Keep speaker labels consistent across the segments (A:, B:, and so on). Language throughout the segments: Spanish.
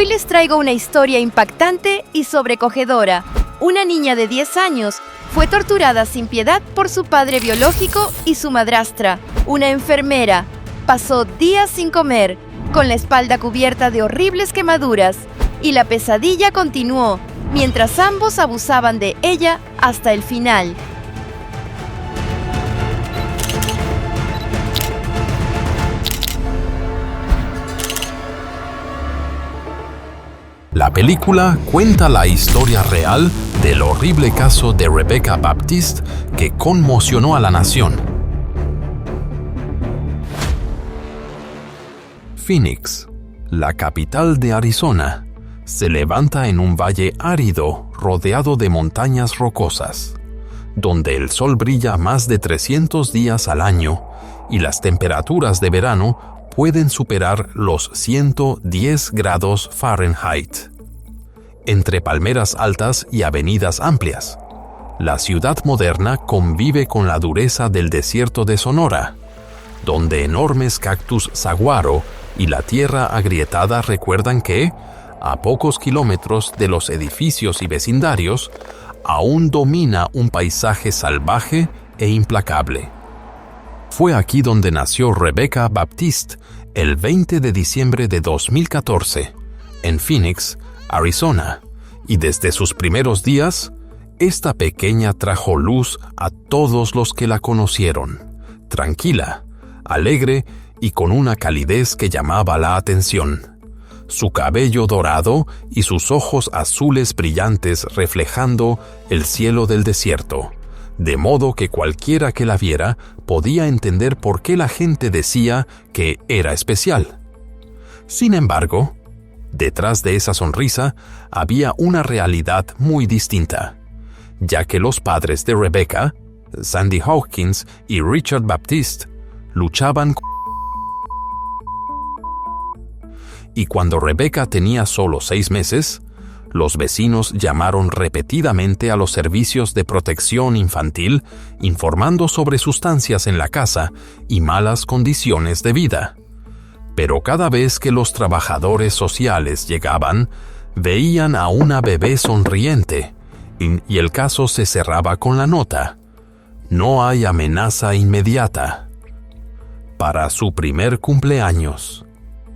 A: Hoy les traigo una historia impactante y sobrecogedora. Una niña de 10 años fue torturada sin piedad por su padre biológico y su madrastra, una enfermera. Pasó días sin comer, con la espalda cubierta de horribles quemaduras, y la pesadilla continuó mientras ambos abusaban de ella hasta el final.
B: La película cuenta la historia real del horrible caso de Rebecca Baptiste que conmocionó a la nación. Phoenix, la capital de Arizona, se levanta en un valle árido rodeado de montañas rocosas, donde el sol brilla más de 300 días al año y las temperaturas de verano pueden superar los 110 grados Fahrenheit. Entre palmeras altas y avenidas amplias, la ciudad moderna convive con la dureza del desierto de Sonora, donde enormes cactus saguaro y la tierra agrietada recuerdan que, a pocos kilómetros de los edificios y vecindarios, aún domina un paisaje salvaje e implacable. Fue aquí donde nació Rebecca Baptiste el 20 de diciembre de 2014, en Phoenix, Arizona, y desde sus primeros días, esta pequeña trajo luz a todos los que la conocieron, tranquila, alegre y con una calidez que llamaba la atención. Su cabello dorado y sus ojos azules brillantes reflejando el cielo del desierto, de modo que cualquiera que la viera podía entender por qué la gente decía que era especial. Sin embargo, detrás de esa sonrisa había una realidad muy distinta, ya que los padres de Rebecca, Sandy Hawkins y Richard Baptiste, luchaban y cuando Rebecca tenía solo 6 meses, los vecinos llamaron repetidamente a los servicios de protección infantil informando sobre sustancias en la casa y malas condiciones de vida. Pero cada vez que los trabajadores sociales llegaban, veían a una bebé sonriente y el caso se cerraba con la nota: no hay amenaza inmediata. Para su primer cumpleaños,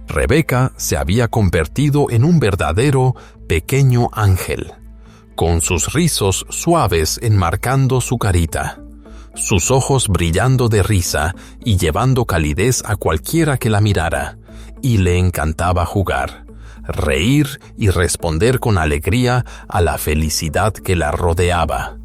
B: Rebecca se había convertido en un verdadero pequeño ángel, con sus rizos suaves enmarcando su carita, sus ojos brillando de risa y llevando calidez a cualquiera que la mirara, y le encantaba jugar, reír y responder con alegría a la felicidad que la rodeaba.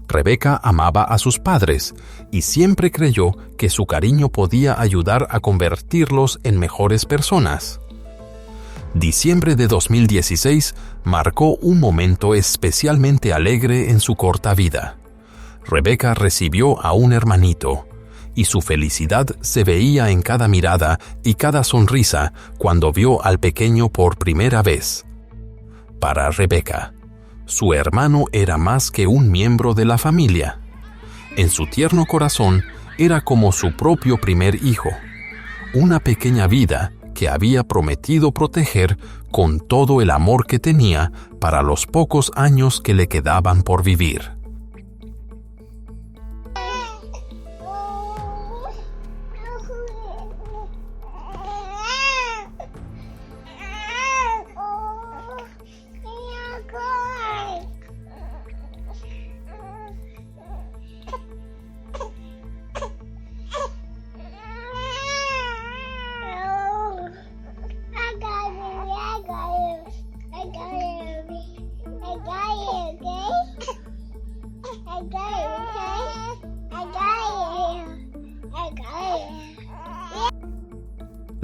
B: Rebecca amaba a sus padres y siempre creyó que su cariño podía ayudar a convertirlos en mejores personas. Diciembre de 2016 marcó un momento especialmente alegre en su corta vida. Rebecca recibió a un hermanito, y su felicidad se veía en cada mirada y cada sonrisa cuando vio al pequeño por primera vez. Para Rebecca, su hermano era más que un miembro de la familia. En su tierno corazón era como su propio primer hijo, una pequeña vida que había prometido proteger con todo el amor que tenía para los pocos años que le quedaban por vivir.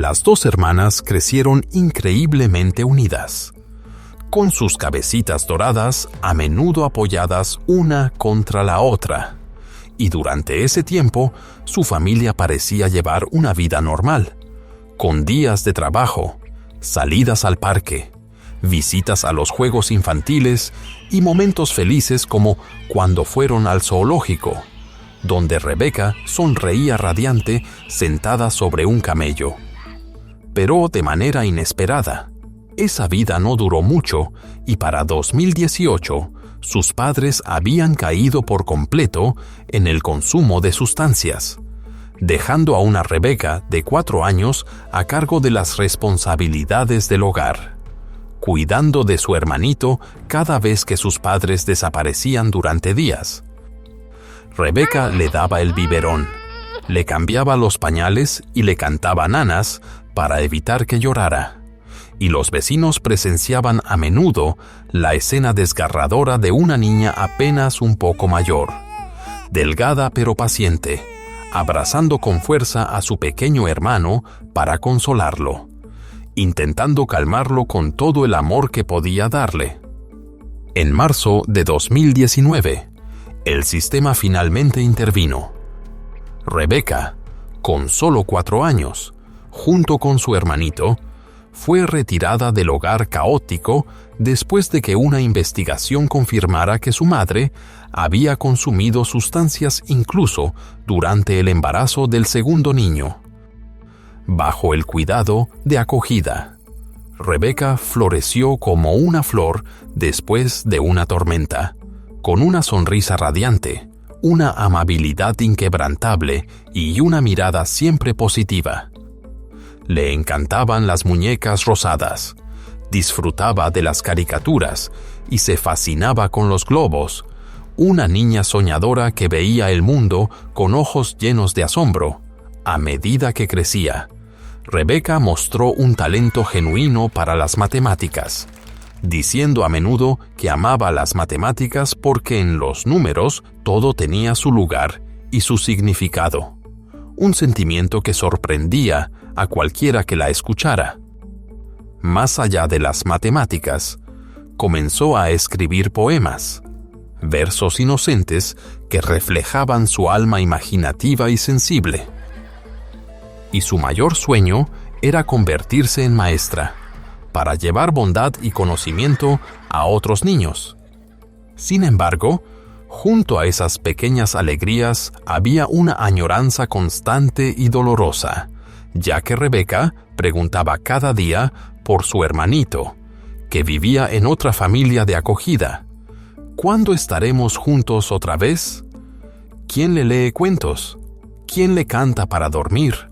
B: Las dos hermanas crecieron increíblemente unidas, con sus cabecitas doradas a menudo apoyadas una contra la otra, y durante ese tiempo su familia parecía llevar una vida normal, con días de trabajo, salidas al parque, visitas a los juegos infantiles y momentos felices como cuando fueron al zoológico, donde Rebecca sonreía radiante sentada sobre un camello. Pero de manera inesperada, esa vida no duró mucho y para 2018 sus padres habían caído por completo en el consumo de sustancias, dejando a una Rebecca de 4 años a cargo de las responsabilidades del hogar, cuidando de su hermanito cada vez que sus padres desaparecían durante días. Rebecca le daba el biberón, le cambiaba los pañales y le cantaba nanas para evitar que llorara, y los vecinos presenciaban a menudo la escena desgarradora de una niña apenas un poco mayor, delgada pero paciente, abrazando con fuerza a su pequeño hermano para consolarlo, intentando calmarlo con todo el amor que podía darle. En marzo de 2019, el sistema finalmente intervino. Rebecca, con solo 4 años, junto con su hermanito, fue retirada del hogar caótico después de que una investigación confirmara que su madre había consumido sustancias incluso durante el embarazo del segundo niño. Bajo el cuidado de acogida, Rebecca floreció como una flor después de una tormenta, con una sonrisa radiante, una amabilidad inquebrantable y una mirada siempre positiva. Le encantaban las muñecas rosadas, disfrutaba de las caricaturas y se fascinaba con los globos, una niña soñadora que veía el mundo con ojos llenos de asombro. A medida que crecía, Rebecca mostró un talento genuino para las matemáticas, diciendo a menudo que amaba las matemáticas porque en los números todo tenía su lugar y su significado, un sentimiento que sorprendía a cualquiera que la escuchara. Más allá de las matemáticas, comenzó a escribir poemas, versos inocentes que reflejaban su alma imaginativa y sensible. Y su mayor sueño era convertirse en maestra, para llevar bondad y conocimiento a otros niños. Sin embargo, junto a esas pequeñas alegrías había una añoranza constante y dolorosa, ya que Rebecca preguntaba cada día por su hermanito, que vivía en otra familia de acogida. ¿Cuándo estaremos juntos otra vez? ¿Quién le lee cuentos? ¿Quién le canta para dormir?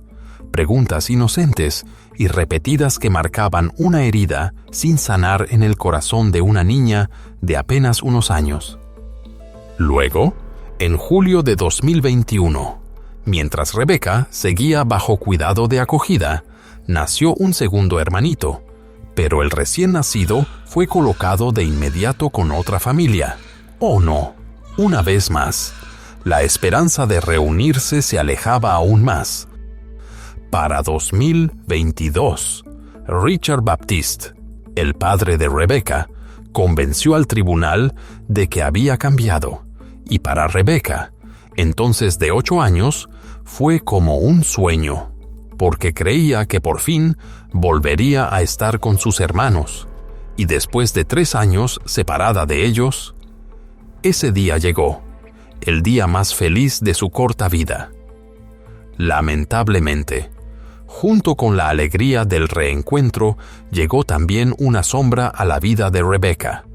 B: Preguntas inocentes y repetidas que marcaban una herida sin sanar en el corazón de una niña de apenas unos años. Luego, en julio de 2021, mientras Rebecca seguía bajo cuidado de acogida, nació un segundo hermanito, pero el recién nacido fue colocado de inmediato con otra familia. ¡Oh no! Una vez más, la esperanza de reunirse se alejaba aún más. Para 2022, Richard Baptiste, el padre de Rebecca, convenció al tribunal de que había cambiado, y para Rebecca, entonces de 8 años, fue como un sueño, porque creía que por fin volvería a estar con sus hermanos, y después de 3 años separada de ellos, ese día llegó, el día más feliz de su corta vida. Lamentablemente, junto con la alegría del reencuentro, llegó también una sombra a la vida de Rebecca,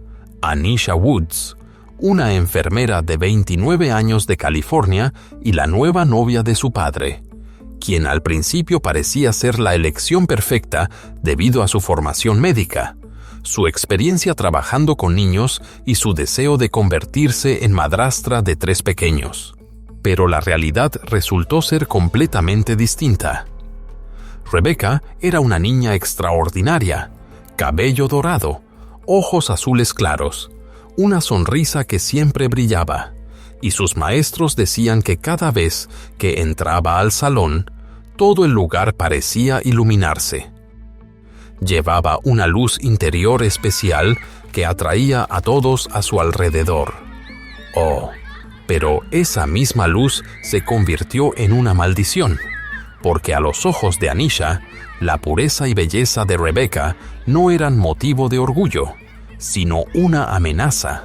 B: Anisha Woods, una enfermera de 29 años de California y la nueva novia de su padre, quien al principio parecía ser la elección perfecta debido a su formación médica, su experiencia trabajando con niños y su deseo de convertirse en madrastra de 3 pequeños. Pero la realidad resultó ser completamente distinta. Rebecca era una niña extraordinaria, cabello dorado, ojos azules claros, una sonrisa que siempre brillaba, y sus maestros decían que cada vez que entraba al salón, todo el lugar parecía iluminarse. Llevaba una luz interior especial que atraía a todos a su alrededor. Oh, pero esa misma luz se convirtió en una maldición, porque a los ojos de Anisha, la pureza y belleza de Rebecca no eran motivo de orgullo, sino una amenaza.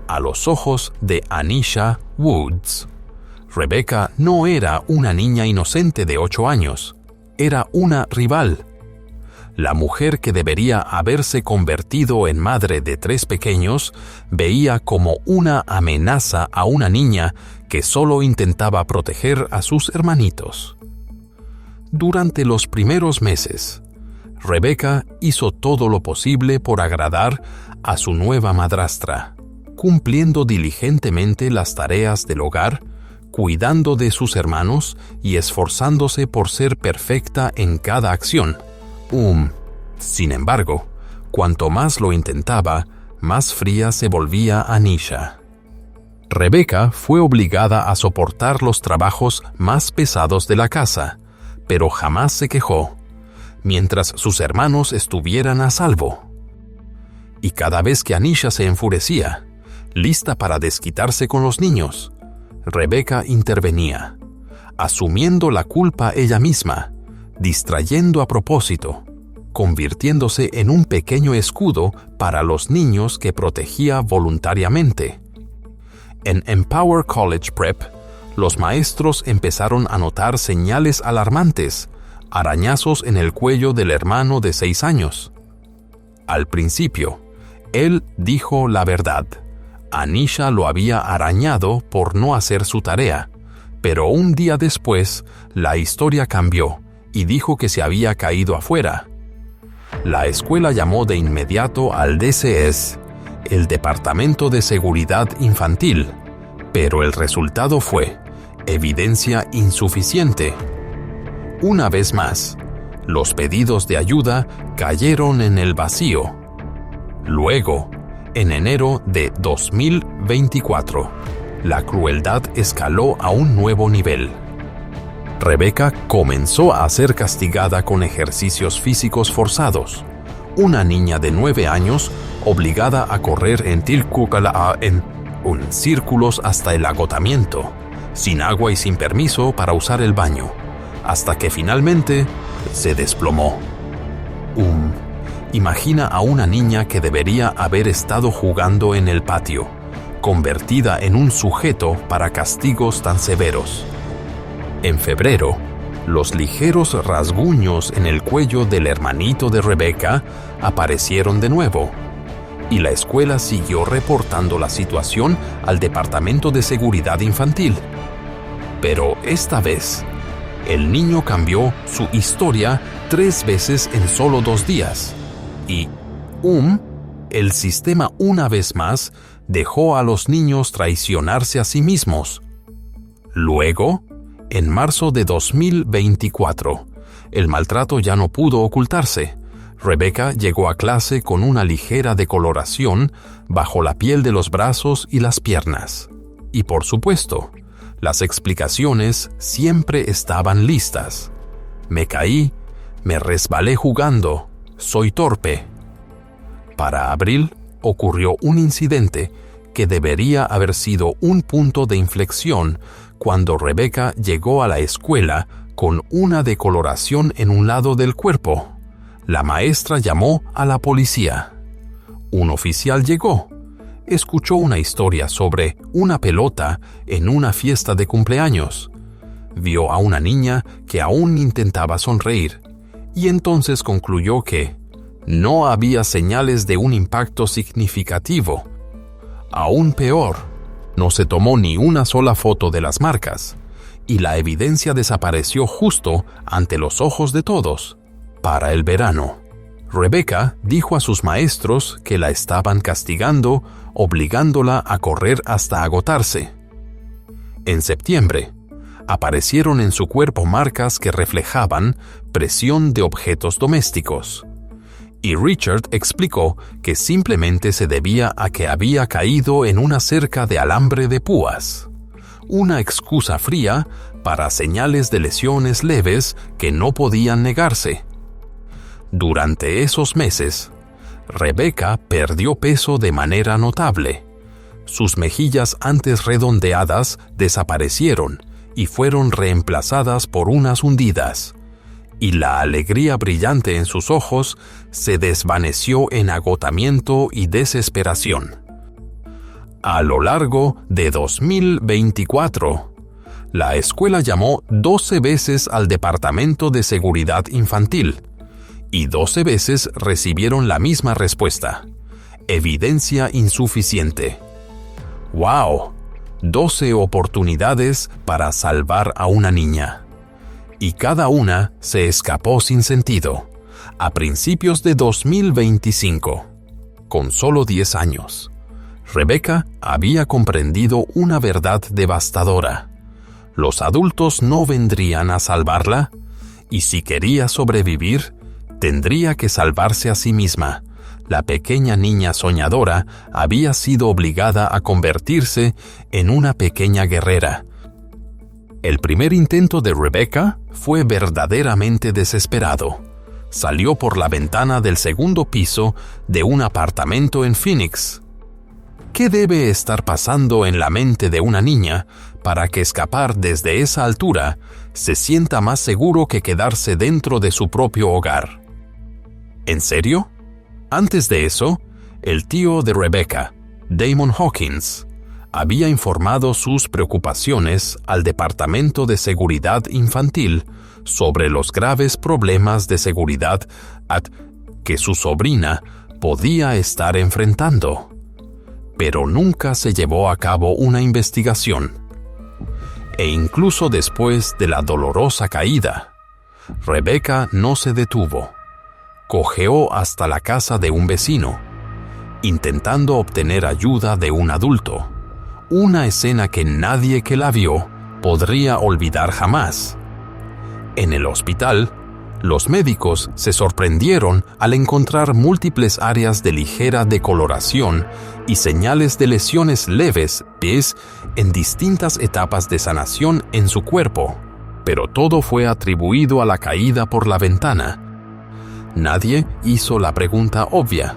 B: A los ojos de Anisha Woods, Rebecca no era una niña inocente de 8 años, era una rival. La mujer que debería haberse convertido en madre de 3 pequeños veía como una amenaza a una niña que solo intentaba proteger a sus hermanitos. Durante los primeros meses, Rebecca hizo todo lo posible por agradar a su nueva madrastra, cumpliendo diligentemente las tareas del hogar, cuidando de sus hermanos y esforzándose por ser perfecta en cada acción. Sin embargo, cuanto más lo intentaba, más fría se volvía Anisha. Rebecca fue obligada a soportar los trabajos más pesados de la casa, pero jamás se quejó, mientras sus hermanos estuvieran a salvo. Y cada vez que Anisha se enfurecía, lista para desquitarse con los niños, Rebecca intervenía, asumiendo la culpa ella misma, distrayendo a propósito, convirtiéndose en un pequeño escudo para los niños que protegía voluntariamente. En Empower College Prep, los maestros empezaron a notar señales alarmantes, arañazos en el cuello del hermano de 6 años. Al principio, él dijo la verdad. Anisha lo había arañado por no hacer su tarea, pero un día después, la historia cambió y dijo que se había caído afuera. La escuela llamó de inmediato al DCS, el Departamento de Seguridad Infantil, pero el resultado fue evidencia insuficiente. Una vez más, los pedidos de ayuda cayeron en el vacío. Luego, en enero de 2024, la crueldad escaló a un nuevo nivel. Rebecca comenzó a ser castigada con ejercicios físicos forzados. Una niña de 9 años obligada a correr en círculos hasta el agotamiento, sin agua y sin permiso para usar el baño, hasta que finalmente se desplomó. Imagina a una niña que debería haber estado jugando en el patio, convertida en un sujeto para castigos tan severos. En febrero, los ligeros rasguños en el cuello del hermanito de Rebecca aparecieron de nuevo, y la escuela siguió reportando la situación al Departamento de Seguridad Infantil. Pero esta vez, el niño cambió su historia 3 veces en solo 2 días, y el sistema una vez más dejó a los niños traicionarse a sí mismos. Luego, en marzo de 2024, el maltrato ya no pudo ocultarse. Rebecca llegó a clase con una ligera decoloración bajo la piel de los brazos y las piernas. Y por supuesto, las explicaciones siempre estaban listas. Me caí, me resbalé jugando, soy torpe. Para abril ocurrió un incidente que debería haber sido un punto de inflexión cuando Rebecca llegó a la escuela con una decoloración en un lado del cuerpo. La maestra llamó a la policía. Un oficial llegó. Escuchó una historia sobre una pelota en una fiesta de cumpleaños. Vio a una niña que aún intentaba sonreír y entonces concluyó que no había señales de un impacto significativo. Aún peor, no se tomó ni una sola foto de las marcas, y la evidencia desapareció justo ante los ojos de todos. Para el verano, Rebecca dijo a sus maestros que la estaban castigando, obligándola a correr hasta agotarse. En septiembre, aparecieron en su cuerpo marcas que reflejaban presión de objetos domésticos. Y Richard explicó que simplemente se debía a que había caído en una cerca de alambre de púas. Una excusa fría para señales de lesiones leves que no podían negarse. Durante esos meses, Rebecca perdió peso de manera notable. Sus mejillas antes redondeadas desaparecieron y fueron reemplazadas por unas hundidas, y la alegría brillante en sus ojos se desvaneció en agotamiento y desesperación. A lo largo de 2024, la escuela llamó 12 veces al Departamento de Seguridad Infantil, y 12 veces recibieron la misma respuesta: evidencia insuficiente. ¡Wow! 12 oportunidades para salvar a una niña. Y cada una se escapó sin sentido, a principios de 2025. Con solo 10 años, Rebecca había comprendido una verdad devastadora. Los adultos no vendrían a salvarla, y si quería sobrevivir, tendría que salvarse a sí misma. La pequeña niña soñadora había sido obligada a convertirse en una pequeña guerrera. El primer intento de Rebecca fue verdaderamente desesperado. Salió por la ventana del segundo piso de un apartamento en Phoenix. ¿Qué debe estar pasando en la mente de una niña para que escapar desde esa altura se sienta más seguro que quedarse dentro de su propio hogar? ¿En serio? Antes de eso, el tío de Rebecca, Damon Hawkins, había informado sus preocupaciones al Departamento de Seguridad Infantil sobre los graves problemas de seguridad que su sobrina podía estar enfrentando. Pero nunca se llevó a cabo una investigación. E incluso después de la dolorosa caída, Rebecca no se detuvo. Cojeó hasta la casa de un vecino, intentando obtener ayuda de un adulto, una escena que nadie que la vio podría olvidar jamás. En el hospital, los médicos se sorprendieron al encontrar múltiples áreas de ligera decoloración y señales de lesiones leves en distintas etapas de sanación en su cuerpo, pero todo fue atribuido a la caída por la ventana. Nadie hizo la pregunta obvia: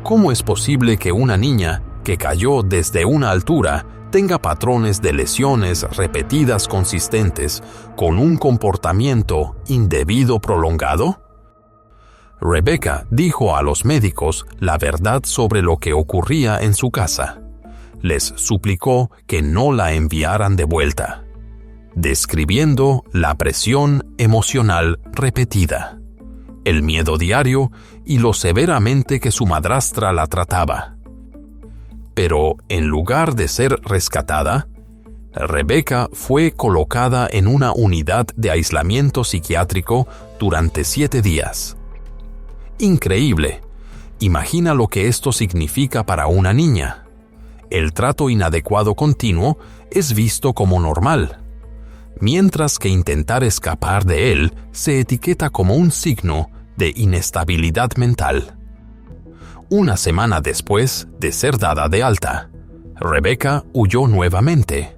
B: ¿cómo es posible que una niña que cayó desde una altura tenga patrones de lesiones repetidas consistentes con un comportamiento indebido prolongado? Rebecca dijo a los médicos la verdad sobre lo que ocurría en su casa. Les suplicó que no la enviaran de vuelta, describiendo la presión emocional repetida, el miedo diario y lo severamente que su madrastra la trataba. Pero en lugar de ser rescatada, Rebecca fue colocada en una unidad de aislamiento psiquiátrico durante 7 días. Increíble. Imagina lo que esto significa para una niña. El trato inadecuado continuo es visto como normal, mientras que intentar escapar de él se etiqueta como un signo de inestabilidad mental. Una semana después de ser dada de alta, Rebecca huyó nuevamente.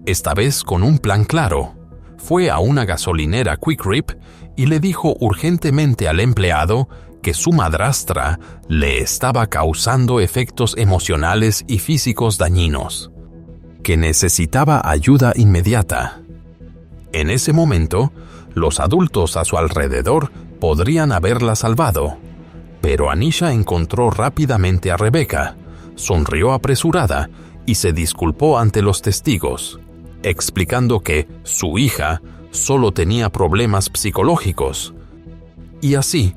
B: Esta vez con un plan claro. Fue a una gasolinera Quick Trip y le dijo urgentemente al empleado que su madrastra le estaba causando efectos emocionales y físicos dañinos, que necesitaba ayuda inmediata. En ese momento, los adultos a su alrededor podrían haberla salvado, pero Anisha encontró rápidamente a Rebecca, sonrió apresurada y se disculpó ante los testigos, explicando que su hija solo tenía problemas psicológicos. Y así,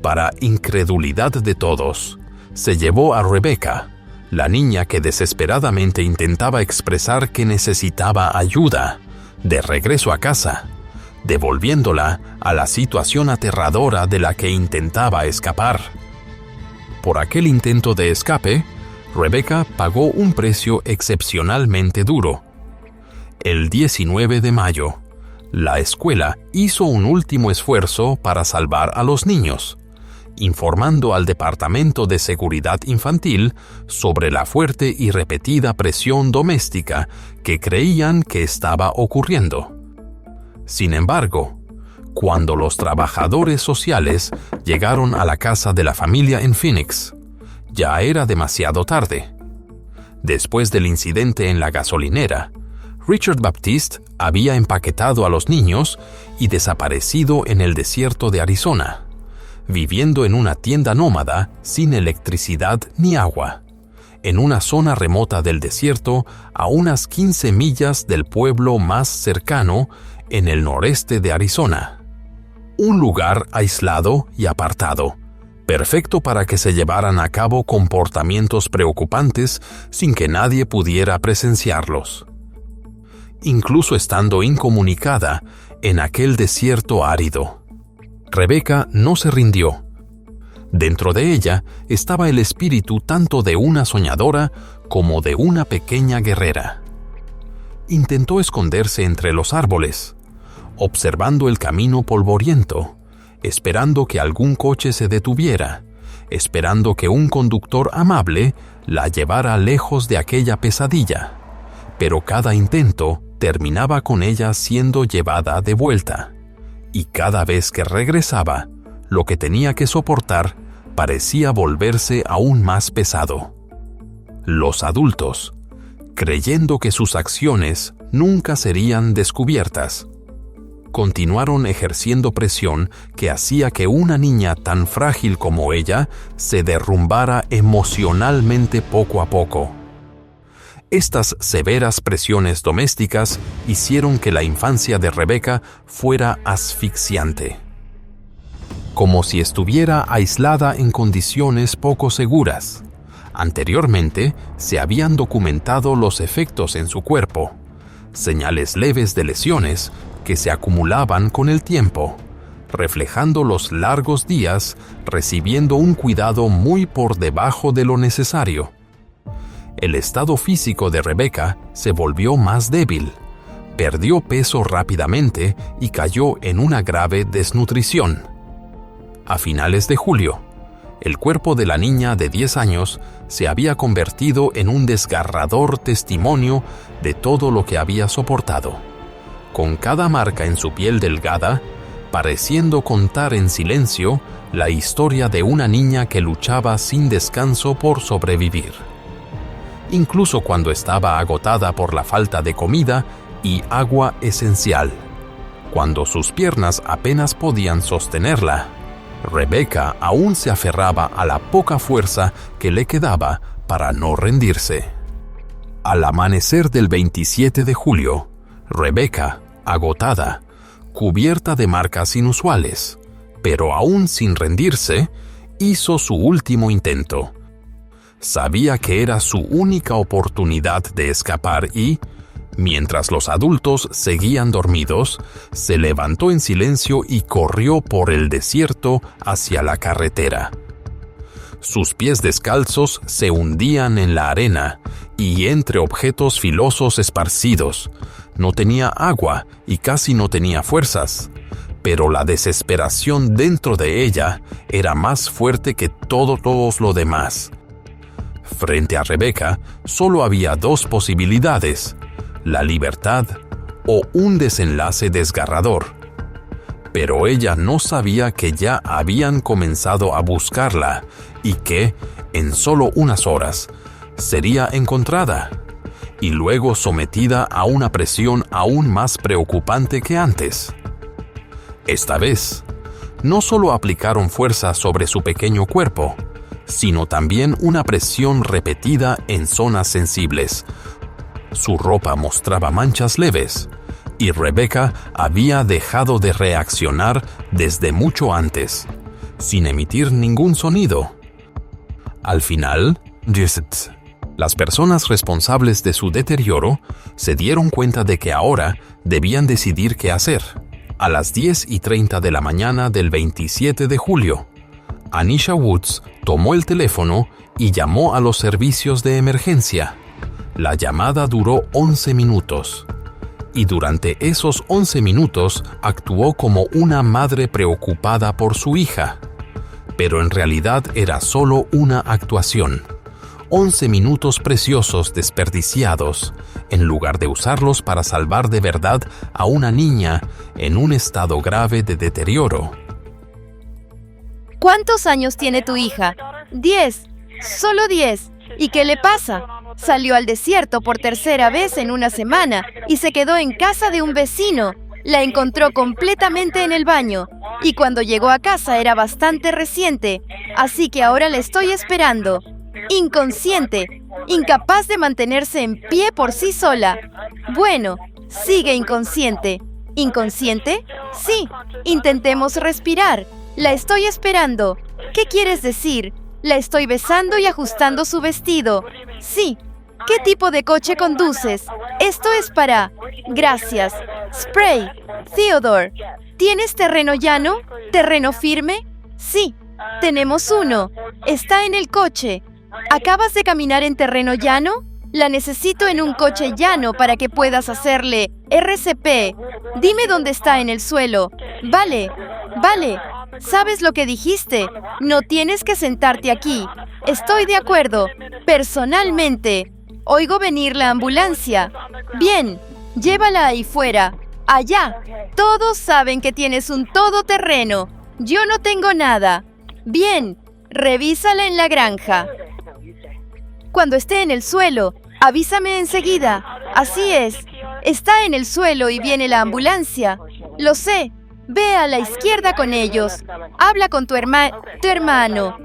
B: para incredulidad de todos, se llevó a Rebecca, la niña que desesperadamente intentaba expresar que necesitaba ayuda, de regreso a casa, devolviéndola a la situación aterradora de la que intentaba escapar. Por aquel intento de escape, Rebecca pagó un precio excepcionalmente duro. El 19 de mayo, la escuela hizo un último esfuerzo para salvar a los niños, informando al Departamento de Seguridad Infantil sobre la fuerte y repetida presión doméstica que creían que estaba ocurriendo. Sin embargo, cuando los trabajadores sociales llegaron a la casa de la familia en Phoenix, ya era demasiado tarde. Después del incidente en la gasolinera, Richard Baptiste había empaquetado a los niños y desaparecido en el desierto de Arizona, viviendo en una tienda nómada sin electricidad ni agua, en una zona remota del desierto a unas 15 millas del pueblo más cercano en el noreste de Arizona. Un lugar aislado y apartado, perfecto para que se llevaran a cabo comportamientos preocupantes sin que nadie pudiera presenciarlos. Incluso estando incomunicada en aquel desierto árido, Rebecca no se rindió. Dentro de ella estaba el espíritu tanto de una soñadora como de una pequeña guerrera. Intentó esconderse entre los árboles, observando el camino polvoriento, esperando que algún coche se detuviera, esperando que un conductor amable la llevara lejos de aquella pesadilla. Pero cada intento terminaba con ella siendo llevada de vuelta, y cada vez que regresaba, lo que tenía que soportar parecía volverse aún más pesado. Los adultos, creyendo que sus acciones nunca serían descubiertas, continuaron ejerciendo presión que hacía que una niña tan frágil como ella se derrumbara emocionalmente poco a poco. Estas severas presiones domésticas hicieron que la infancia de Rebecca fuera asfixiante, como si estuviera aislada en condiciones poco seguras. Anteriormente se habían documentado los efectos en su cuerpo, señales leves de lesiones que se acumulaban con el tiempo, reflejando los largos días recibiendo un cuidado muy por debajo de lo necesario. El estado físico de Rebecca se volvió más débil, perdió peso rápidamente y cayó en una grave desnutrición. A finales de julio, el cuerpo de la niña de 10 años se había convertido en un desgarrador testimonio de todo lo que había soportado, con cada marca en su piel delgada, pareciendo contar en silencio la historia de una niña que luchaba sin descanso por sobrevivir. Incluso cuando estaba agotada por la falta de comida y agua esencial, cuando sus piernas apenas podían sostenerla, Rebecca aún se aferraba a la poca fuerza que le quedaba para no rendirse. Al amanecer del 27 de julio, Rebecca, agotada, cubierta de marcas inusuales, pero aún sin rendirse, hizo su último intento. Sabía que era su única oportunidad de escapar y, mientras los adultos seguían dormidos, se levantó en silencio y corrió por el desierto hacia la carretera. Sus pies descalzos se hundían en la arena y entre objetos filosos esparcidos. No tenía agua y casi no tenía fuerzas, pero la desesperación dentro de ella era más fuerte que todo lo demás. Frente a Rebecca solo había dos posibilidades: la libertad o un desenlace desgarrador. Pero ella no sabía que ya habían comenzado a buscarla y que, en solo unas horas, sería encontrada y luego sometida a una presión aún más preocupante que antes. Esta vez, no solo aplicaron fuerza sobre su pequeño cuerpo, sino también una presión repetida en zonas sensibles. Su ropa mostraba manchas leves, y Rebecca había dejado de reaccionar desde mucho antes, sin emitir ningún sonido. Al final, las personas responsables de su deterioro se dieron cuenta de que ahora debían decidir qué hacer. A las 10:30 de la mañana del 27 de julio, Anisha Woods tomó el teléfono y llamó a los servicios de emergencia. La llamada duró 11 minutos, y durante esos 11 minutos actuó como una madre preocupada por su hija. Pero en realidad era solo una actuación, 11 minutos preciosos desperdiciados, en lugar de usarlos para salvar de verdad a una niña en un estado grave de deterioro.
A: ¿Cuántos años tiene tu hija? 10. Solo 10. ¿Y qué le pasa? Salió al desierto por tercera vez en una semana y se quedó en casa de un vecino. La encontró completamente en el baño y cuando llegó a casa era bastante reciente, así que ahora la estoy esperando. Inconsciente, incapaz de mantenerse en pie por sí sola. Bueno, sigue inconsciente. ¿Inconsciente? Sí, intentemos respirar. La estoy esperando. ¿Qué quieres decir? La estoy besando y ajustando su vestido. Sí. ¿Qué tipo de coche conduces? Esto es para... Gracias. Spray. Theodore. ¿Tienes terreno llano? ¿Terreno firme? Sí. Tenemos uno. Está en el coche. ¿Acabas de caminar en terreno llano? La necesito en un coche llano para que puedas hacerle RCP. Dime dónde está en el suelo. Vale. ¿Sabes lo que dijiste? No tienes que sentarte aquí. Estoy de acuerdo. Personalmente. Oigo venir la ambulancia. Bien, llévala ahí fuera. Allá. Todos saben que tienes un todoterreno. Yo no tengo nada. Bien, revísala en la granja. Cuando esté en el suelo, avísame enseguida. Así es. Está en el suelo y viene la ambulancia. Lo sé. Ve a la izquierda con ellos. Habla con tu hermano.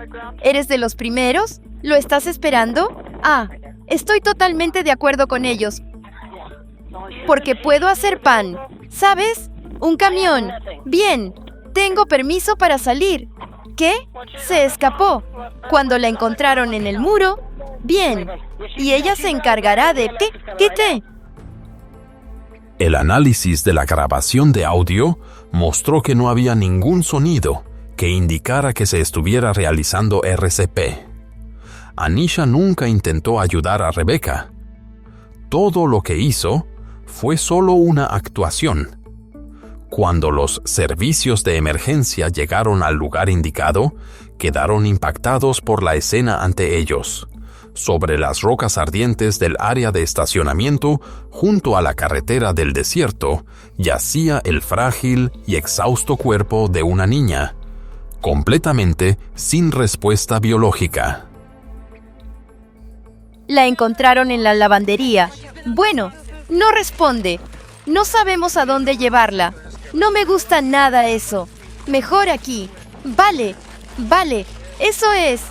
A: ¿Eres de los primeros? ¿Lo estás esperando? Estoy totalmente de acuerdo con ellos. Porque puedo hacer pan. ¿Sabes? Un camión. Bien. Tengo permiso para salir. ¿Qué? Se escapó. Cuando la encontraron en el muro. Bien. Y ella se encargará de... ¿Qué?
B: El análisis de la grabación de audio mostró que no había ningún sonido que indicara que se estuviera realizando RCP. Anisha nunca intentó ayudar a Rebecca. Todo lo que hizo fue solo una actuación. Cuando los servicios de emergencia llegaron al lugar indicado, quedaron impactados por la escena ante ellos. Sobre las rocas ardientes del área de estacionamiento, junto a la carretera del desierto, yacía el frágil y exhausto cuerpo de una niña, completamente sin respuesta biológica.
A: La encontraron en la lavandería. Bueno, no responde. No sabemos a dónde llevarla. No me gusta nada eso. Mejor aquí. Vale. Eso es.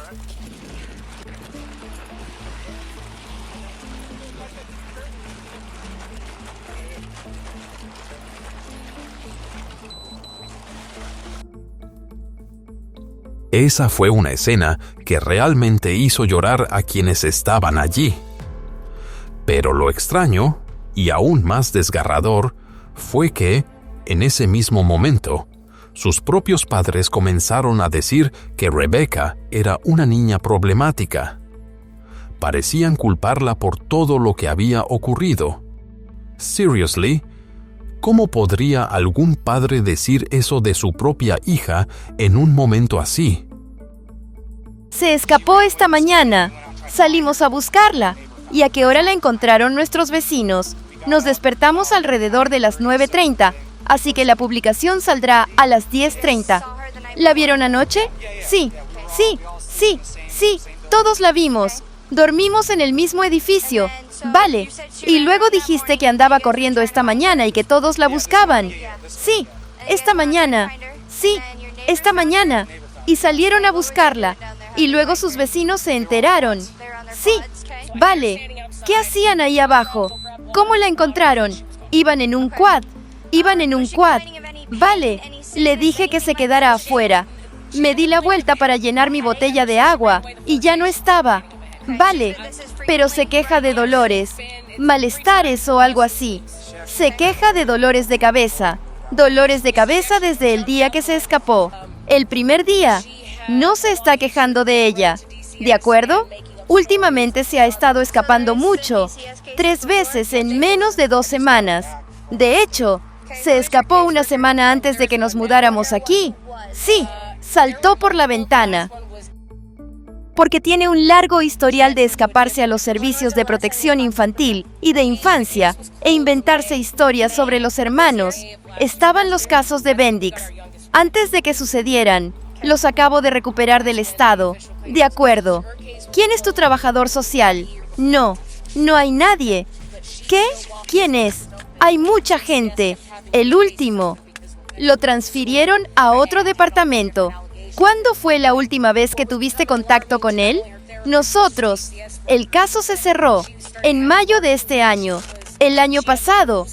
B: Esa fue una escena que realmente hizo llorar a quienes estaban allí. Pero lo extraño, y aún más desgarrador, fue que, en ese mismo momento, sus propios padres comenzaron a decir que Rebecca era una niña problemática. Parecían culparla por todo lo que había ocurrido. Seriously, ¿cómo podría algún padre decir eso de su propia hija en un momento así?
A: Se escapó esta mañana. Salimos a buscarla. ¿Y a qué hora la encontraron nuestros vecinos? Nos despertamos alrededor de las 9:30, así que la publicación saldrá a las 10:30. ¿La vieron anoche? Sí, todos la vimos. Dormimos en el mismo edificio. Vale. Y luego dijiste que andaba corriendo esta mañana y que todos la buscaban. Sí, esta mañana. Y salieron a buscarla. Y luego sus vecinos se enteraron. Sí, vale. ¿Qué hacían ahí abajo? ¿Cómo la encontraron? Iban en un quad. Vale. Le dije que se quedara afuera. Me di la vuelta para llenar mi botella de agua y ya no estaba. Vale, pero se queja de dolores, malestares o algo así. Se queja de dolores de cabeza. Dolores de cabeza desde el día que se escapó. El primer día. No se está quejando de ella. ¿De acuerdo? Últimamente se ha estado escapando mucho. 3 veces en menos de 2 semanas. De hecho, se escapó una semana antes de que nos mudáramos aquí. Sí, saltó por la ventana. porque tiene un largo historial de escaparse a los servicios de protección infantil y de infancia e inventarse historias sobre los hermanos. Estaban los casos de Bendix. Antes de que sucedieran, los acabo de recuperar del estado. De acuerdo. ¿Quién es tu trabajador social? No hay nadie. ¿Qué? ¿Quién es? Hay mucha gente. El último. Lo transfirieron a otro departamento. ¿Cuándo fue la última vez que tuviste contacto con él? Nosotros. El caso se cerró en mayo de este año. El año pasado.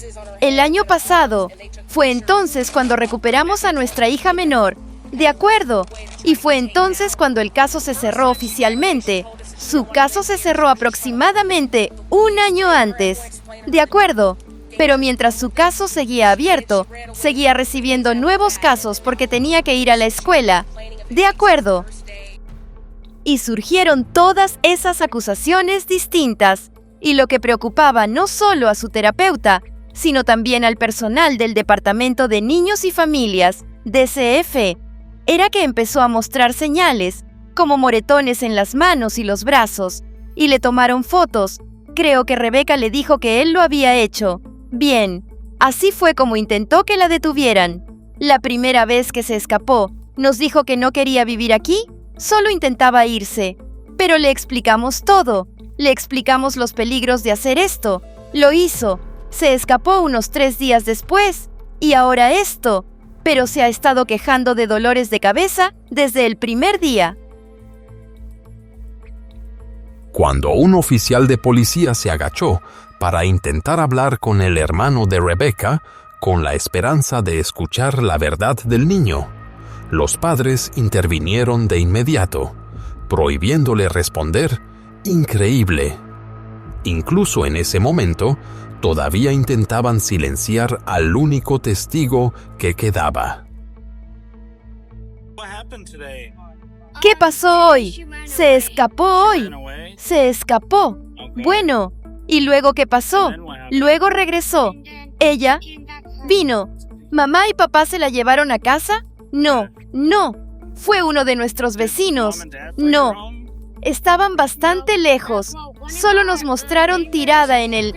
A: Fue entonces cuando recuperamos a nuestra hija menor. De acuerdo. Y fue entonces cuando el caso se cerró oficialmente. Su caso se cerró aproximadamente un año antes. De acuerdo. Pero mientras su caso seguía abierto, seguía recibiendo nuevos casos porque tenía que ir a la escuela. De acuerdo. Y surgieron todas esas acusaciones distintas. Y lo que preocupaba no solo a su terapeuta, sino también al personal del Departamento de Niños y Familias, DCF, era que empezó a mostrar señales, como moretones en las manos y los brazos, y le tomaron fotos. Creo que Rebecca le dijo que él lo había hecho. Bien, así fue como intentó que la detuvieran. La primera vez que se escapó, nos dijo que no quería vivir aquí, solo intentaba irse. Pero le explicamos todo, le explicamos los peligros de hacer esto. Lo hizo, se escapó unos 3 días después, y ahora esto. Pero se ha estado quejando de dolores de cabeza desde el primer día.
B: Cuando un oficial de policía se agachó para intentar hablar con el hermano de Rebecca, con la esperanza de escuchar la verdad del niño, los padres intervinieron de inmediato, prohibiéndole responder. Increíble. Incluso en ese momento, todavía intentaban silenciar al único testigo que quedaba.
A: ¿Qué pasó hoy? Se escapó hoy. Se escapó. Bueno, ¿y luego qué pasó? Luego regresó. Ella vino. ¿Mamá y papá se la llevaron a casa? No. Fue uno de nuestros vecinos. No. Estaban bastante lejos. Solo nos mostraron tirada en el...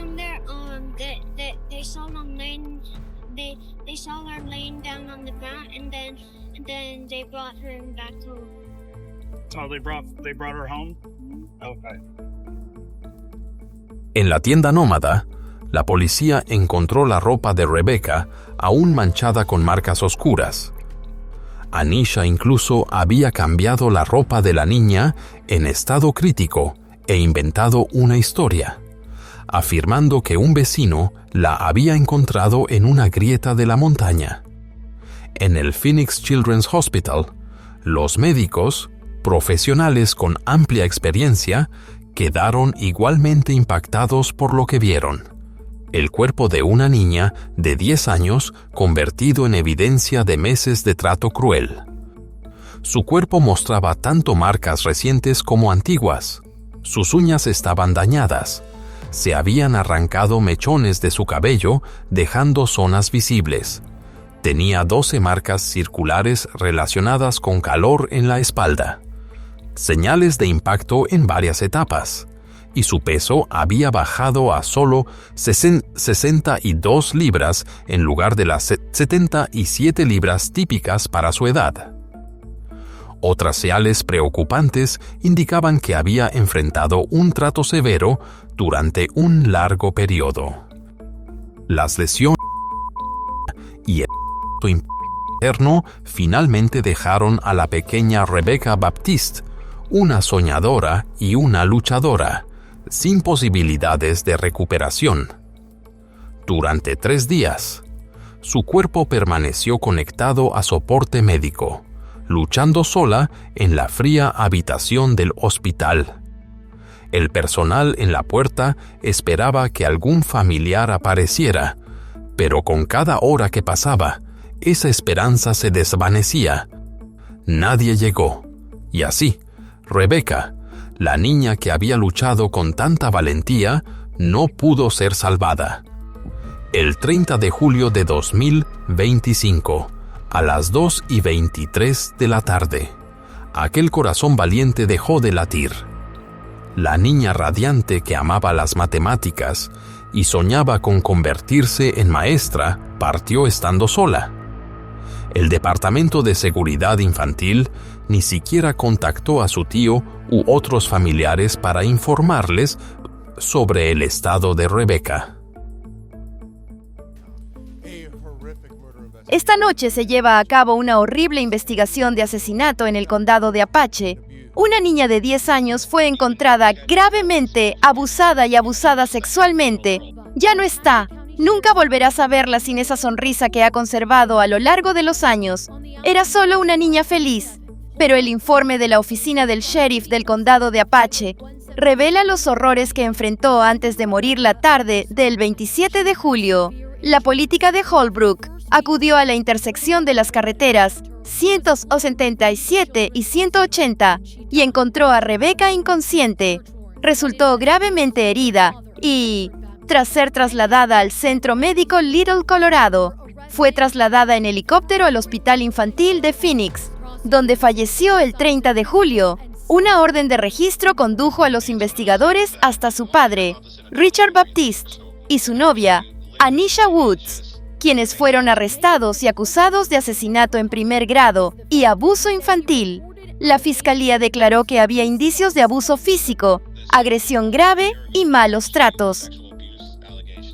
B: En la tienda nómada, la policía encontró la ropa de Rebecca aún manchada con marcas oscuras. Anisha incluso había cambiado la ropa de la niña en estado crítico e inventado una historia, afirmando que un vecino la había encontrado en una grieta de la montaña. En el Phoenix Children's Hospital, los médicos, profesionales con amplia experiencia, quedaron igualmente impactados por lo que vieron. El cuerpo de una niña de 10 años convertido en evidencia de meses de trato cruel. Su cuerpo mostraba tanto marcas recientes como antiguas. Sus uñas estaban dañadas. Se habían arrancado mechones de su cabello, dejando zonas visibles. Tenía 12 marcas circulares relacionadas con calor en la espalda. Señales de impacto en varias etapas. Y su peso había bajado a solo 62 libras en lugar de las 77 libras típicas para su edad. Otras señales preocupantes indicaban que había enfrentado un trato severo durante un largo periodo. Las lesiones y el interno finalmente dejaron a la pequeña Rebecca Baptiste, una soñadora y una luchadora, sin posibilidades de recuperación. Durante 3 días, su cuerpo permaneció conectado a soporte médico, luchando sola en la fría habitación del hospital. El personal en la puerta esperaba que algún familiar apareciera, pero con cada hora que pasaba, esa esperanza se desvanecía. Nadie llegó, y así, Rebecca, la niña que había luchado con tanta valentía, no pudo ser salvada. El 30 de julio de 2025, a las 2:23 de la tarde, aquel corazón valiente dejó de latir. La niña radiante que amaba las matemáticas y soñaba con convertirse en maestra partió estando sola. El Departamento de Seguridad Infantil ni siquiera contactó a su tío u otros familiares para informarles sobre el estado de Rebecca.
A: Esta noche se lleva a cabo una horrible investigación de asesinato en el condado de Apache. Una niña de 10 años fue encontrada gravemente abusada y abusada sexualmente. Ya no está. Nunca volverás a verla sin esa sonrisa que ha conservado a lo largo de los años. Era solo una niña feliz. Pero el informe de la oficina del sheriff del condado de Apache revela los horrores que enfrentó antes de morir la tarde del 27 de julio. La política de Holbrook acudió a la intersección de las carreteras 177 y 180 y encontró a Rebecca inconsciente. Resultó gravemente herida y, tras ser trasladada al centro médico Little Colorado, fue trasladada en helicóptero al Hospital Infantil de Phoenix, donde falleció el 30 de julio. Una orden de registro condujo a los investigadores hasta su padre, Richard Baptiste, y su novia, Anisha Woods, quienes fueron arrestados y acusados de asesinato en primer grado y abuso infantil. La fiscalía declaró que había indicios de abuso físico, agresión grave y malos tratos.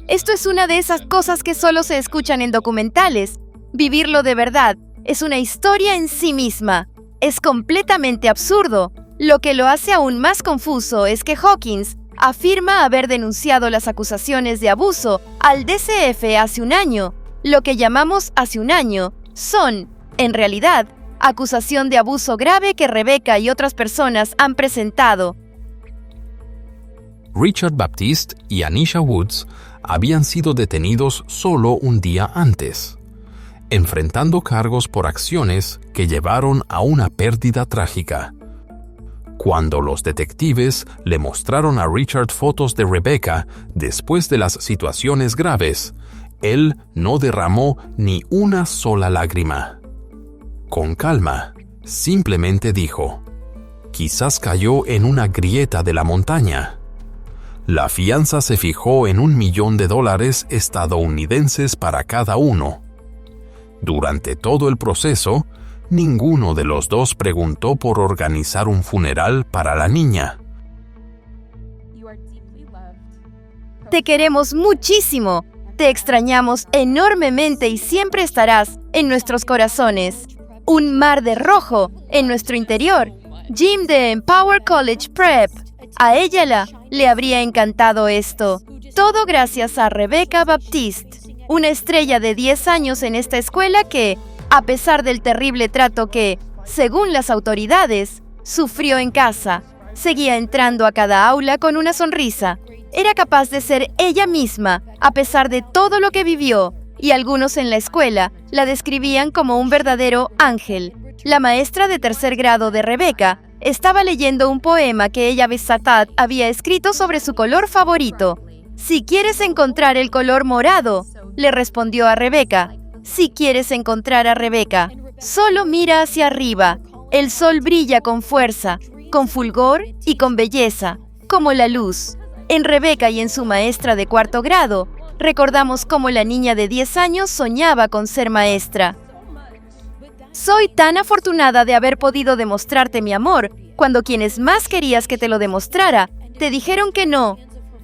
A: Esto es una de esas cosas que solo se escuchan en documentales. Vivirlo de verdad es una historia en sí misma. Es completamente absurdo. Lo que lo hace aún más confuso es que Hawkins afirma haber denunciado las acusaciones de abuso al DCF hace un año. Lo que llamamos hace un año son, en realidad, acusación de abuso grave que Rebecca y otras personas han presentado.
B: Richard Baptiste y Anisha Woods habían sido detenidos solo un día antes, enfrentando cargos por acciones que llevaron a una pérdida trágica. Cuando los detectives le mostraron a Richard fotos de Rebecca después de las situaciones graves, él no derramó ni una sola lágrima. Con calma, simplemente dijo: «Quizás cayó en una grieta de la montaña». La fianza se fijó en $1 millón estadounidenses para cada uno. Durante todo el proceso, ninguno de los dos preguntó por organizar un funeral para la niña.
A: Te queremos muchísimo. Te extrañamos enormemente y siempre estarás en nuestros corazones. Un mar de rojo en nuestro interior. Jim de Empower College Prep. A ella le habría encantado esto. Todo gracias a Rebecca Baptiste, una estrella de 10 años en esta escuela que, a pesar del terrible trato que, según las autoridades, sufrió en casa, seguía entrando a cada aula con una sonrisa. Era capaz de ser ella misma, a pesar de todo lo que vivió, y algunos en la escuela la describían como un verdadero ángel. La maestra de tercer grado de Rebecca estaba leyendo un poema que ella Besatat había escrito sobre su color favorito. «Si quieres encontrar el color morado», le respondió a Rebecca. «Si quieres encontrar a Rebecca, solo mira hacia arriba. El sol brilla con fuerza, con fulgor y con belleza, como la luz». En Rebecca y en su maestra de cuarto grado, recordamos cómo la niña de 10 años soñaba con ser maestra. Soy tan afortunada de haber podido demostrarte mi amor cuando quienes más querías que te lo demostrara te dijeron que no.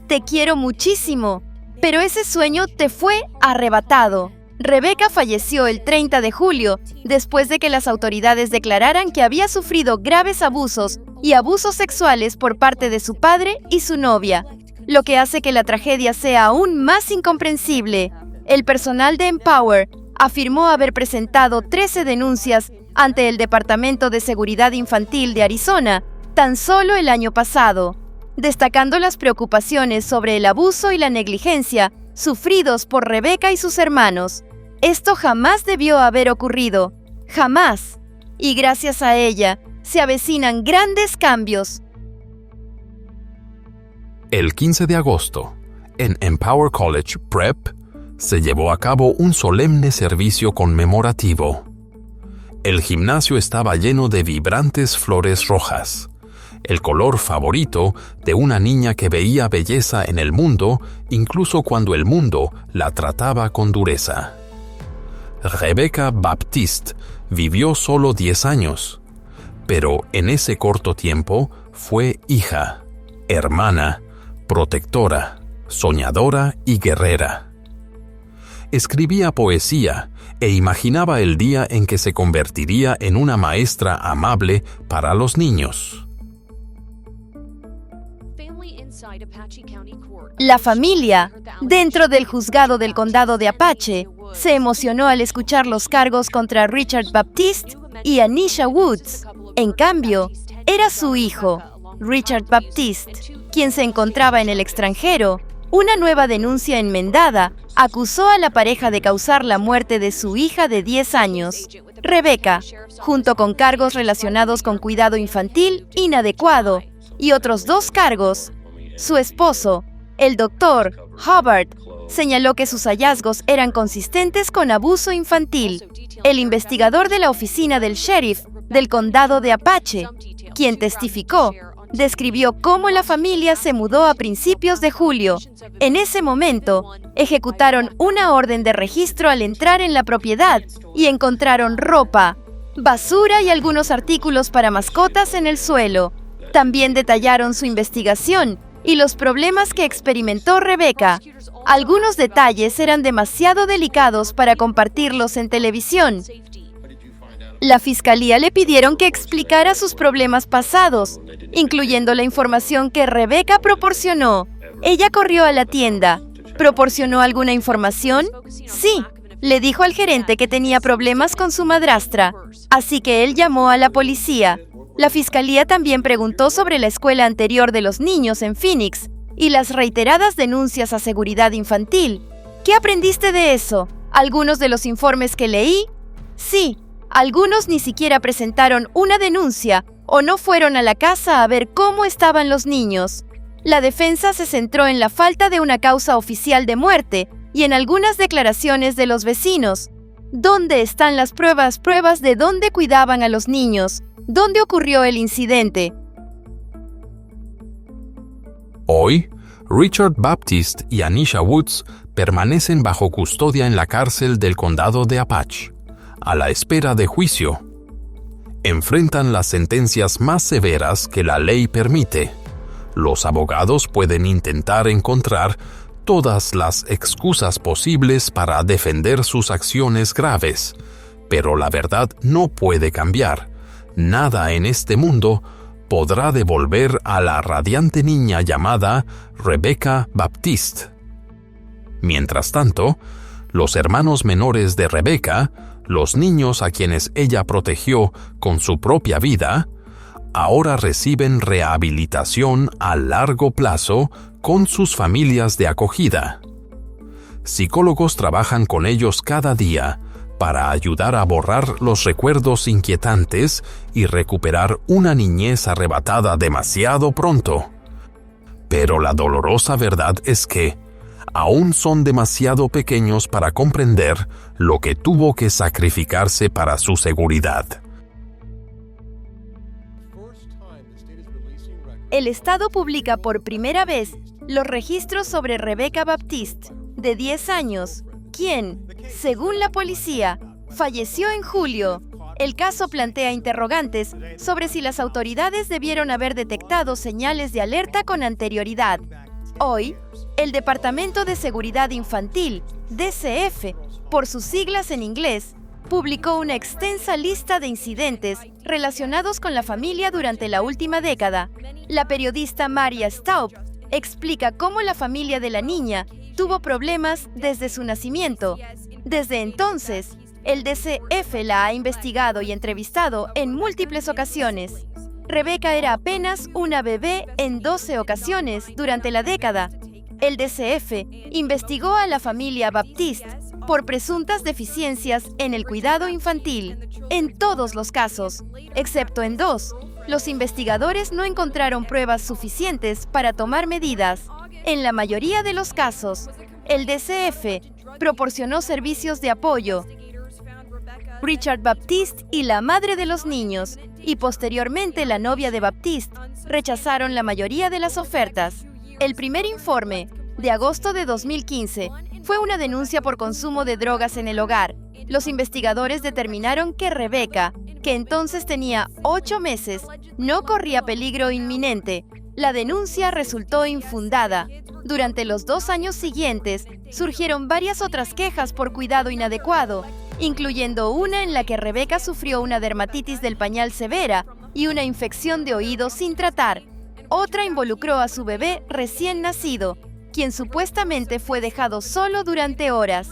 A: Te quiero muchísimo, pero ese sueño te fue arrebatado. Rebecca falleció el 30 de julio, después de que las autoridades declararan que había sufrido graves abusos y abusos sexuales por parte de su padre y su novia, lo que hace que la tragedia sea aún más incomprensible. El personal de Empower afirmó haber presentado 13 denuncias ante el Departamento de Seguridad Infantil de Arizona tan solo el año pasado, destacando las preocupaciones sobre el abuso y la negligencia sufridos por Rebecca y sus hermanos. Esto jamás debió haber ocurrido, jamás, y gracias a ella se avecinan grandes cambios.
B: El 15 de agosto, en Empower College Prep, se llevó a cabo un solemne servicio conmemorativo. El gimnasio estaba lleno de vibrantes flores rojas, el color favorito de una niña que veía belleza en el mundo, incluso cuando el mundo la trataba con dureza. Rebecca Baptiste vivió solo 10 años, pero en ese corto tiempo fue hija, hermana, protectora, soñadora y guerrera. Escribía poesía e imaginaba el día en que se convertiría en una maestra amable para los niños.
A: La familia, dentro del juzgado del condado de Apache, se emocionó al escuchar los cargos contra Richard Baptiste y Anisha Woods. En cambio, era su hijo, Richard Baptiste, quien se encontraba en el extranjero. Una nueva denuncia enmendada acusó a la pareja de causar la muerte de su hija de 10 años, Rebecca, junto con cargos relacionados con cuidado infantil inadecuado y otros 2 cargos. Su esposo, el doctor Hubbard, señaló que sus hallazgos eran consistentes con abuso infantil. El investigador de la oficina del sheriff del condado de Apache, quien testificó, describió cómo la familia se mudó a principios de julio. En ese momento, ejecutaron una orden de registro al entrar en la propiedad y encontraron ropa, basura y algunos artículos para mascotas en el suelo. También detallaron su investigación y los problemas que experimentó Rebecca. Algunos detalles eran demasiado delicados para compartirlos en televisión. La fiscalía le pidieron que explicara sus problemas pasados, incluyendo la información que Rebecca proporcionó. Ella corrió a la tienda. ¿Proporcionó alguna información? Sí. Le dijo al gerente que tenía problemas con su madrastra, así que él llamó a la policía. La fiscalía también preguntó sobre la escuela anterior de los niños en Phoenix y las reiteradas denuncias a seguridad infantil. ¿Qué aprendiste de eso? ¿Algunos de los informes que leí? Sí. Algunos ni siquiera presentaron una denuncia o no fueron a la casa a ver cómo estaban los niños. La defensa se centró en la falta de una causa oficial de muerte y en algunas declaraciones de los vecinos. ¿Dónde están las pruebas? Pruebas de dónde cuidaban a los niños. ¿Dónde ocurrió el incidente?
B: Hoy, Richard Baptiste y Anisha Woods permanecen bajo custodia en la cárcel del condado de Apache, a la espera de juicio. Enfrentan las sentencias más severas que la ley permite. Los abogados pueden intentar encontrar todas las excusas posibles para defender sus acciones graves, pero la verdad no puede cambiar. Nada en este mundo podrá devolver a la radiante niña llamada Rebecca Baptiste. Mientras tanto, los hermanos menores de Rebecca, los niños a quienes ella protegió con su propia vida, ahora reciben rehabilitación a largo plazo con sus familias de acogida. Psicólogos trabajan con ellos cada día para ayudar a borrar los recuerdos inquietantes y recuperar una niñez arrebatada demasiado pronto. Pero la dolorosa verdad es que aún son demasiado pequeños para comprender lo que tuvo que sacrificarse para su seguridad.
A: El Estado publica por primera vez los registros sobre Rebecca Baptiste, de 10 años, quien, según la policía, falleció en julio. El caso plantea interrogantes sobre si las autoridades debieron haber detectado señales de alerta con anterioridad. Hoy, el Departamento de Seguridad Infantil, DCF, por sus siglas en inglés, publicó una extensa lista de incidentes relacionados con la familia durante la última década. La periodista Maria Staub explica cómo la familia de la niña tuvo problemas desde su nacimiento. Desde entonces, el DCF la ha investigado y entrevistado en múltiples ocasiones. Rebecca era apenas una bebé en 12 ocasiones durante la década. El DCF investigó a la familia Baptiste por presuntas deficiencias en el cuidado infantil. En todos los casos, excepto en 2, los investigadores no encontraron pruebas suficientes para tomar medidas. En la mayoría de los casos, el DCF proporcionó servicios de apoyo. Richard Baptiste y la madre de los niños, y posteriormente la novia de Baptiste, rechazaron la mayoría de las ofertas. El primer informe, de agosto de 2015, fue una denuncia por consumo de drogas en el hogar. Los investigadores determinaron que Rebecca, que entonces tenía 8 meses, no corría peligro inminente. La denuncia resultó infundada. Durante los 2 años siguientes, surgieron varias otras quejas por cuidado inadecuado, incluyendo una en la que Rebecca sufrió una dermatitis del pañal severa y una infección de oído sin tratar. Otra involucró a su bebé recién nacido, quien supuestamente fue dejado solo durante horas.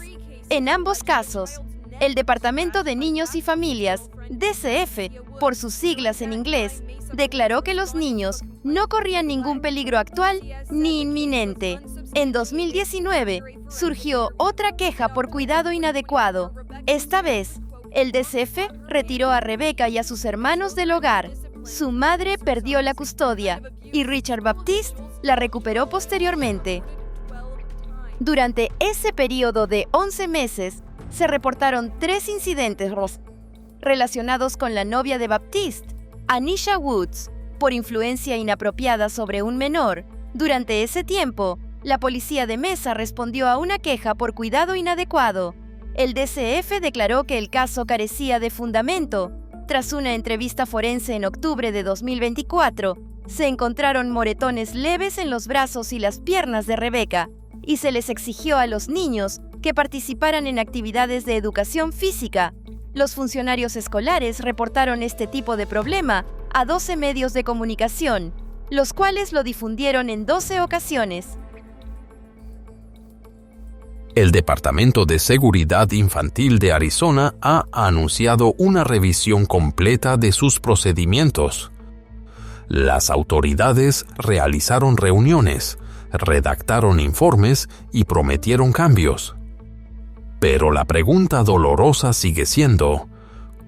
A: En ambos casos, el Departamento de Niños y Familias, DCF, por sus siglas en inglés, declaró que los niños no corrían ningún peligro actual ni inminente. En 2019, surgió otra queja por cuidado inadecuado. Esta vez, el DCF retiró a Rebecca y a sus hermanos del hogar. Su madre perdió la custodia y Richard Baptiste la recuperó posteriormente. Durante ese periodo de 11 meses, se reportaron 3 incidentes relacionados con la novia de Baptiste, Anisha Woods, por influencia inapropiada sobre un menor. Durante ese tiempo, la policía de Mesa respondió a una queja por cuidado inadecuado. El DCF declaró que el caso carecía de fundamento. Tras una entrevista forense en octubre de 2024, se encontraron moretones leves en los brazos y las piernas de Rebecca, y se les exigió a los niños que participaran en actividades de educación física. Los funcionarios escolares reportaron este tipo de problema a 12 medios de comunicación, los cuales lo difundieron en 12 ocasiones.
B: El Departamento de Seguridad Infantil de Arizona ha anunciado una revisión completa de sus procedimientos. Las autoridades realizaron reuniones, redactaron informes y prometieron cambios. Pero la pregunta dolorosa sigue siendo: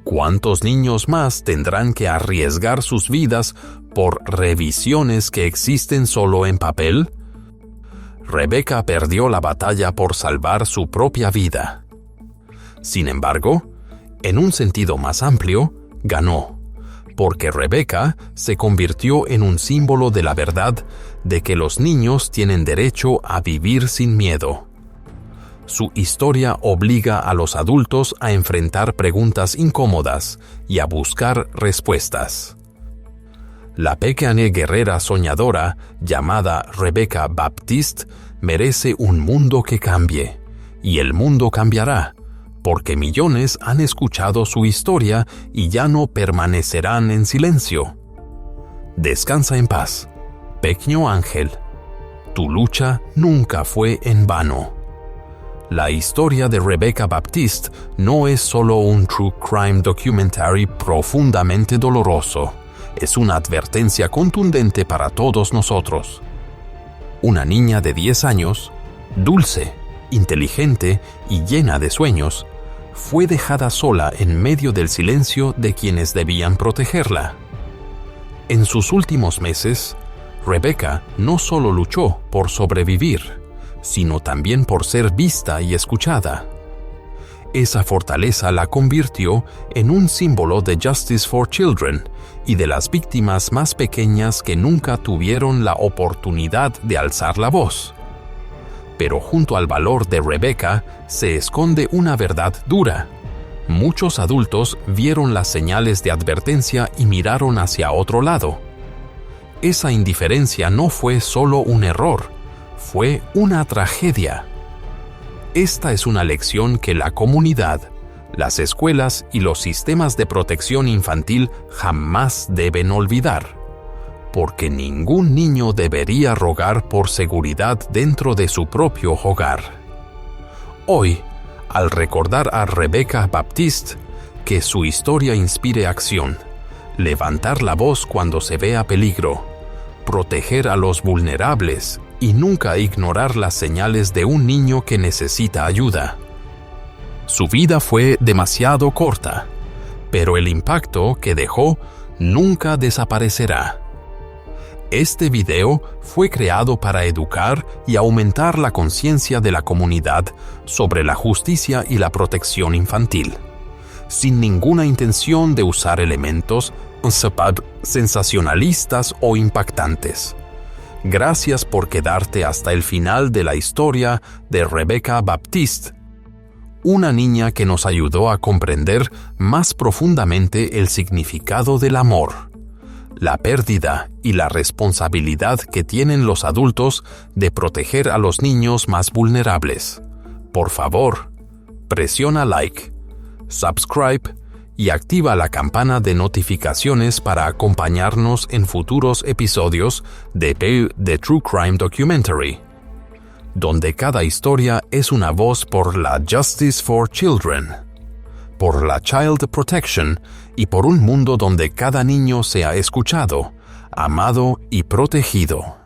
B: ¿cuántos niños más tendrán que arriesgar sus vidas por revisiones que existen solo en papel? Rebecca perdió la batalla por salvar su propia vida. Sin embargo, en un sentido más amplio, ganó, porque Rebecca se convirtió en un símbolo de la verdad de que los niños tienen derecho a vivir sin miedo. Su historia obliga a los adultos a enfrentar preguntas incómodas y a buscar respuestas. La pequeña guerrera soñadora, llamada Rebecca Baptiste, merece un mundo que cambie, y el mundo cambiará, porque millones han escuchado su historia y ya no permanecerán en silencio. Descansa en paz, pequeño ángel. Tu lucha nunca fue en vano. La historia de Rebecca Baptiste no es solo un true crime documentary profundamente doloroso. Es una advertencia contundente para todos nosotros. Una niña de 10 años, dulce, inteligente y llena de sueños, fue dejada sola en medio del silencio de quienes debían protegerla. En sus últimos meses, Rebecca no solo luchó por sobrevivir, sino también por ser vista y escuchada. Esa fortaleza la convirtió en un símbolo de Justice for Children y de las víctimas más pequeñas que nunca tuvieron la oportunidad de alzar la voz. Pero junto al valor de Rebecca se esconde una verdad dura. Muchos adultos vieron las señales de advertencia y miraron hacia otro lado. Esa indiferencia no fue solo un error, fue una tragedia. Esta es una lección que la comunidad, las escuelas y los sistemas de protección infantil jamás deben olvidar, porque ningún niño debería rogar por seguridad dentro de su propio hogar. Hoy, al recordar a Rebecca Baptiste, que su historia inspire acción, levantar la voz cuando se vea peligro, proteger a los vulnerables y nunca ignorar las señales de un niño que necesita ayuda. Su vida fue demasiado corta, pero el impacto que dejó nunca desaparecerá. Este video fue creado para educar y aumentar la conciencia de la comunidad sobre la justicia y la protección infantil. sin ninguna intención de usar elementos sensacionalistas o impactantes. Gracias por quedarte hasta el final de la historia de Rebecca Baptiste, una niña que nos ayudó a comprender más profundamente el significado del amor, la pérdida y la responsabilidad que tienen los adultos de proteger a los niños más vulnerables. Por favor, presiona like, subscribe y activa la campana de notificaciones para acompañarnos en futuros episodios de The True Crime Documentary, donde cada historia es una voz por la Justice for Children, por la Child Protection y por un mundo donde cada niño sea escuchado, amado y protegido.